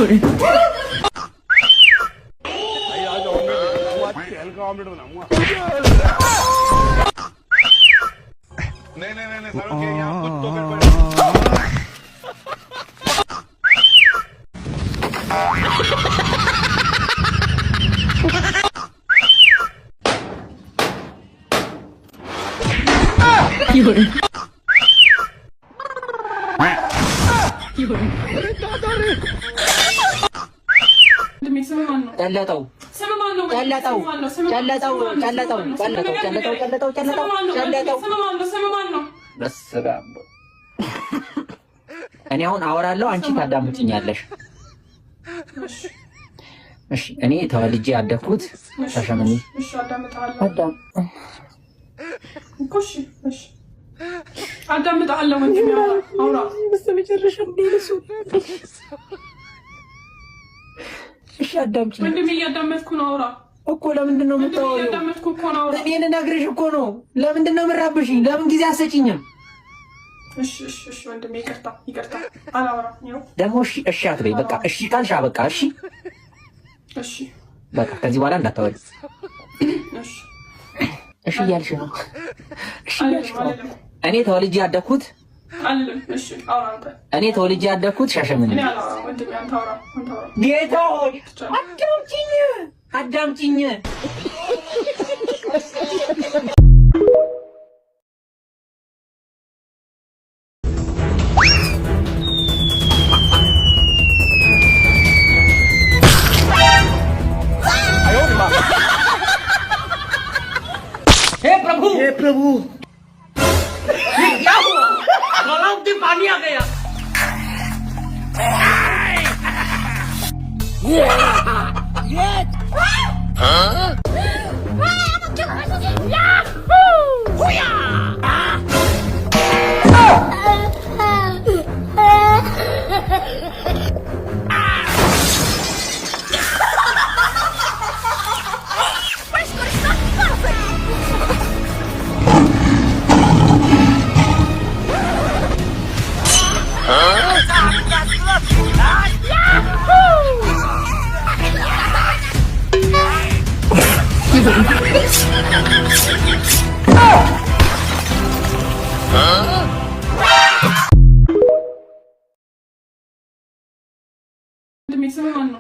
नहीं सारों के यहाँ कुछ तो गड़बड़ እኔ አሁን አወራለሁ አንቺ ታዳምጪኛለሽ። እሺ እኔ ተወልጄ ያደግኩት ሻሸመኔ። እሺ አዳምጣለሁ። እሺ አዳምጣለሁ። ወንድሜ አውራ በስተመጨረሻ እንደልሱ። እሺ አዳምጪ ወንድሜ፣ እያዳመጥኩ ነው። አውራ እኮ ለምንድን ነው የምታወሪው? እያዳመጥኩ እኮ ነው። እኔ ልነግርሽ እኮ ነው። ለምንድን ነው የምራብሽኝ? ለምን ጊዜ አትሰጪኝም? እሺ ወንድሜ ይቅርታ አላወራም። ይኸው ደግሞ እሺ አትበይ። በቃ እሺ ካልሽ በቃ እሺ በቃ ከዚህ በኋላ እንዳታወሪ። እሺ እያልሽ ነው። እሺ እያልሽ ነው። እኔ ተወልጄ ያደግኩት ሻሸመኔ። ጌታ ሆይ አዳምጪኝ። हे प्रभु ये क्या हुआ? गलाव में पानी आ गया।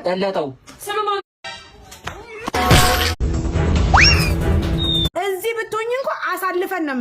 ጠለጠው እዚህ ብትሆኝ እንኳን አሳልፈን ነው